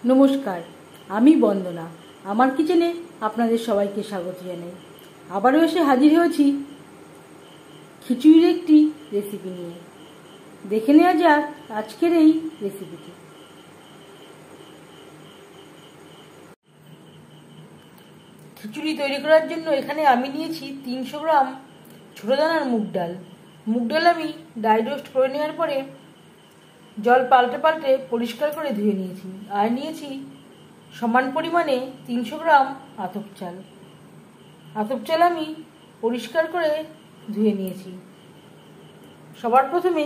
নমস্কার, আমি বন্দনা। আমার কিচেনে আপনাদের সবাইকে স্বাগত জানাই। আবারও এসে হাজির হয়েছি খিচুড়ির একটি রেসিপি নিয়ে। দেখে নেওয়া যাক আজকের এই রেসিপিটি। খিচুড়ি তৈরি করার জন্য এখানে আমি নিয়েছি 300 গ্রাম ছোটো দানার মুগ ডাল। মুগ ডাল আমি ড্রাই রোস্ট করে নেওয়ার পরে জল পাল্টে পাল্টে পরিষ্কার করে ধুয়ে নিয়েছি। আর নিয়েছি সমান পরিমাণে 300 গ্রাম আতপ চাল। আতপ চাল আমি পরিষ্কার করে ধুয়ে নিয়েছি। সবার প্রথমে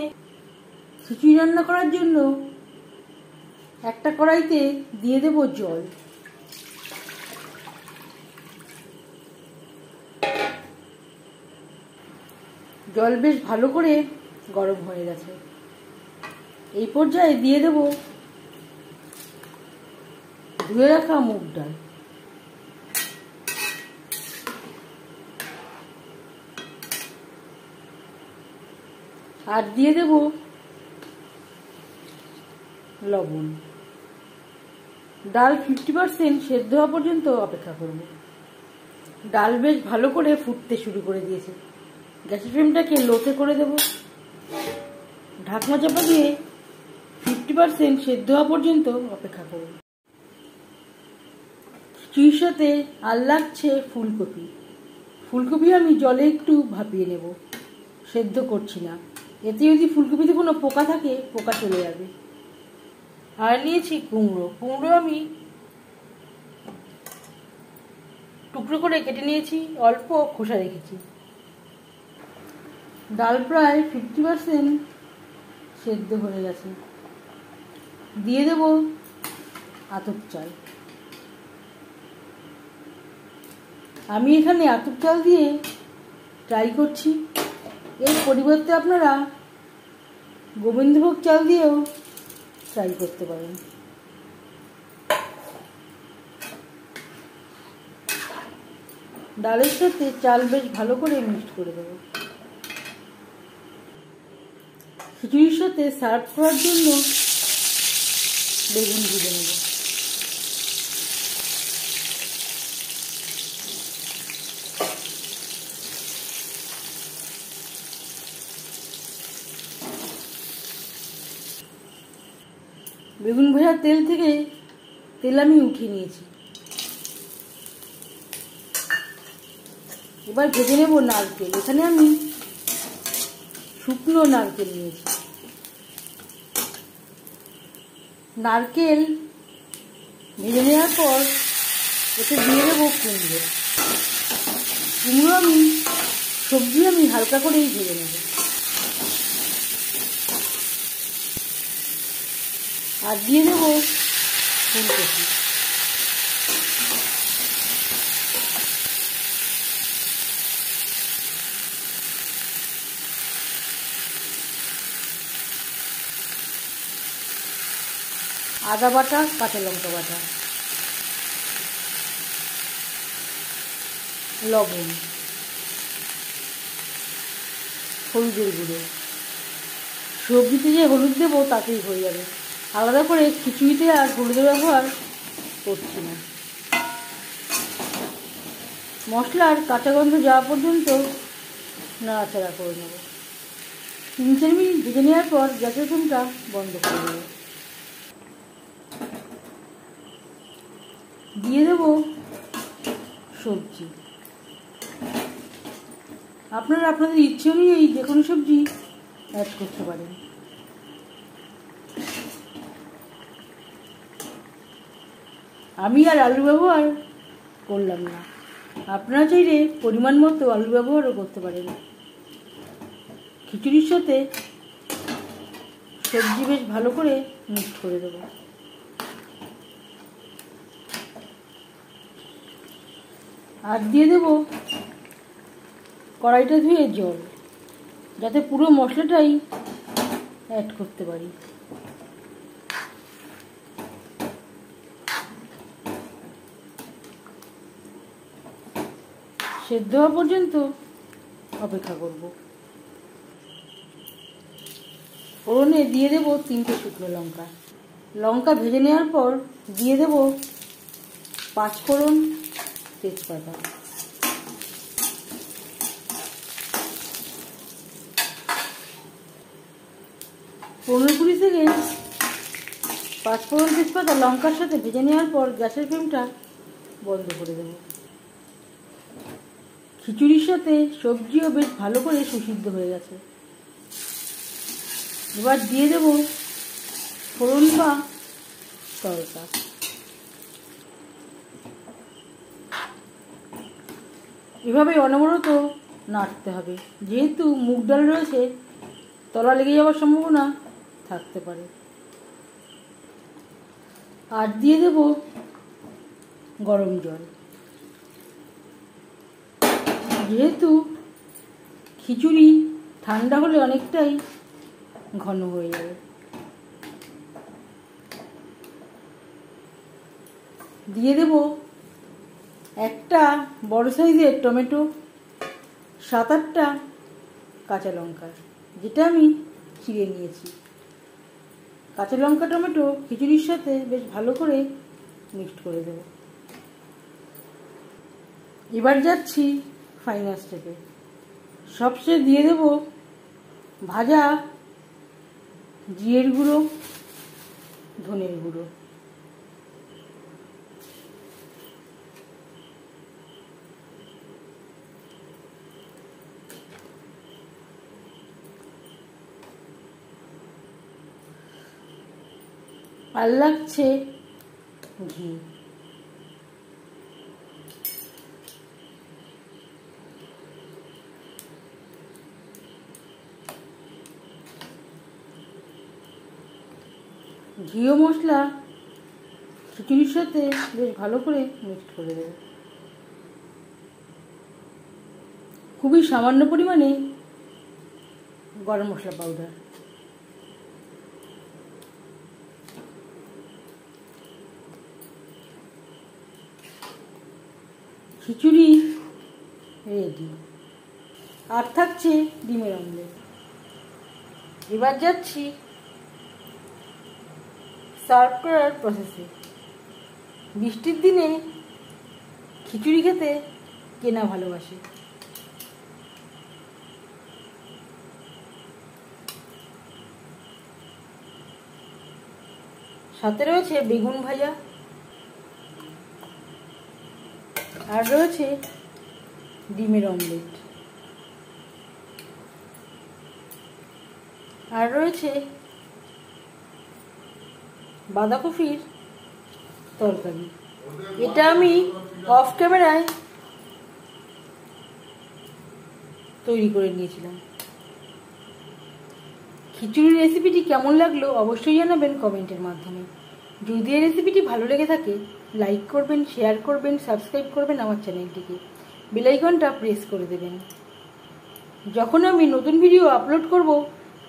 খিচুড়ি রান্না করার জন্য একটা কড়াইতে দিয়ে দেব জল। জল বেশ ভালো করে গরম হয়ে গেছে। এই পর্যায়ে দিয়ে দেব ধুয়ে রাখা মুগ ডাল। আর দিয়ে দেব লবণ। ডাল 50% সেদ্ধ হওয়া পর্যন্ত অপেক্ষা করব। ডাল বেশ ভালো করে ফুটতে শুরু করে দিয়েছে। গ্যাসের ফ্লেমটাকে লোতে করে দেব। ঢাকনা চাপা দিয়ে 50% সেদ্ধ হওয়া পর্যন্ত অপেক্ষা করব। খিচুড়ির সাথে আর লাগছে ফুলকপি। ফুলকপি আমি জলে একটু ভাপিয়ে নেব, সেদ্ধ করছি না। এতে যদি ফুলকপিতে কোনো পোকা থাকে, পোকা চলে যাবে। আর নিয়েছি কুমড়ো। কুমড়ো আমি টুকরো করে কেটে নিয়েছি, অল্প খোসা রেখেছি। ডাল প্রায় 50% সেদ্ধ হয়ে গেছে। দিয়ে দেব আতপ চাল। আমি এখানে আতপ চাল দিয়ে ট্রাই করছি। এর পরিবর্তে আপনারা গোবিন্দভোগ চাল দিয়েও ট্রাই করতে পারেন। ডালের সাথে চাল বেশ ভালো করে মিক্সড করে দেব। খিচুড়ির সাথে সার্ভ করার জন্য বেগুন ভেজে নেব। বেগুন ভাজার তেল থেকে তেল আমি উঠিয়ে নিয়েছি। এবার ভেজে নেব নারকেল। এখানে আমি শুকনো নারকেল নিয়েছি। নারকেল ভেজে নেওয়ার পর এতে দিয়ে দেবো কুমড়ো। কুমড়ো আমি সবজি আমি হালকা করেই ভেজে নেব। আর দিয়ে দেব ফুলকপি। আদা বাটা, কাঁচা লঙ্কা বাটা, লবণ, হলুদের গুঁড়ো। সবজিতে যে হলুদ দেবো তাতেই হয়ে যাবে। আলাদা করে খিচুড়িতে আর হলুদের ব্যবহার করছি না। মশলার কাঁচা গন্ধ যাওয়া পর্যন্ত নাড়াচাড়া করে নেব। 3-4 মিনিট ভেজে নেওয়ার পর গ্যাসের ফ্লেমটা বন্ধ করে দেব। দিয়ে দেব সবজি। আপনারা আপনাদের ইচ্ছে অনুযায়ী যে কোনো সবজি অ্যাড করতে পারেন। আমি আর আলু ব্যবহার করলাম না। আপনারা চাইলে পরিমাণ মতো আলু ব্যবহারও করতে পারেন। খিচুড়ির সাথে সবজি বেশ ভালো করে মিক্স করে দেব। আর দিয়ে দেব কড়াইটা ধুয়ে জল, যাতে পুরো মশলাটাই অ্যাড করতে পারি। সেদ্ধ হওয়া পর্যন্ত অপেক্ষা করব। ফোড়নে দিয়ে দেব 3টে শুকনো লঙ্কা। লঙ্কা ভেজে নেওয়ার পর দিয়ে দেব পাঁচফোড়ন, তেজপাতা। পনেরো কুড়ি সেকেন্ড পাঁচফোড়ন, তেজপাতা লঙ্কার সাথে ভেজে নেওয়ার পর গ্যাসের ফ্লেমটা বন্ধ করে দেব। খিচুড়ির সাথে সবজিও বেশ ভালো করে সুসিদ্ধ হয়ে গেছে। এবার দিয়ে দেব ফোড়ন বা তড়কা। এভাবে অনবরত নাড়তে হবে, যেহেতু মুগ ডাল রয়েছে তলা লেগে যাওয়ার সম্ভাবনা থাকতে পারে। আর দিয়ে দেব গরম জল, যেহেতু খিচুড়ি ঠান্ডা হলে অনেকটাই ঘন হয়ে যাবে। দিয়ে দেব একটা বড় সাইজের টমেটো, 7-8টা কাঁচা লঙ্কা, যেটা আমি চিড়ে নিয়েছি। কাঁচা লঙ্কা টমেটো খিচুড়ির সাথে বেশ ভালো করে মিক্সড করে দেব। এবার যাচ্ছি ফাইনাল স্টেপে। সবশেষে দিয়ে দেব ভাজা জিরের গুঁড়ো, ধনের গুঁড়ো। আর লাগছে ঘি। ঘি ও মশলা খিচুড়ির সাথে বেশ ভালো করে মিক্সড করে দেব। খুবই সামান্য পরিমাণে গরম মশলা পাউডার। খিচুড়ি রেডি। আর থাকছে ডিমের অমলেট। এবার যাচ্ছি সার্ভ করার প্রসেসে। বৃষ্টির দিনে খিচুড়ি খেতে কে না ভালোবাসে। সাথে রয়েছে বেগুন ভাজা, আর রয়েছে ডিমের অমলেট, আর রয়েছে বাঁধাকপির তরকারি। এটা আমি অফ ক্যামেরায় তৈরি করে নিয়েছিলাম। খিচুড়ির রেসিপিটি কেমন লাগলো অবশ্যই জানাবেন কমেন্টের মাধ্যমে। যদি এই রেসিপিটি ভালো লেগে থাকে লাইক করবেন, শেয়ার করবেন, সাবস্ক্রাইব করবেন আমার চ্যানেলটিকে, বেল আইকনটা প্রেস করে দেবেন। যখন আমি নতুন ভিডিও আপলোড করব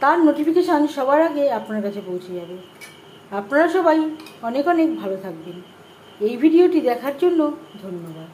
তার নোটিফিকেশান সবার আগে আপনার কাছে পৌঁছে যাবে। আপনারা সবাই অনেক অনেক ভালো থাকবেন। এই ভিডিওটি দেখার জন্য ধন্যবাদ।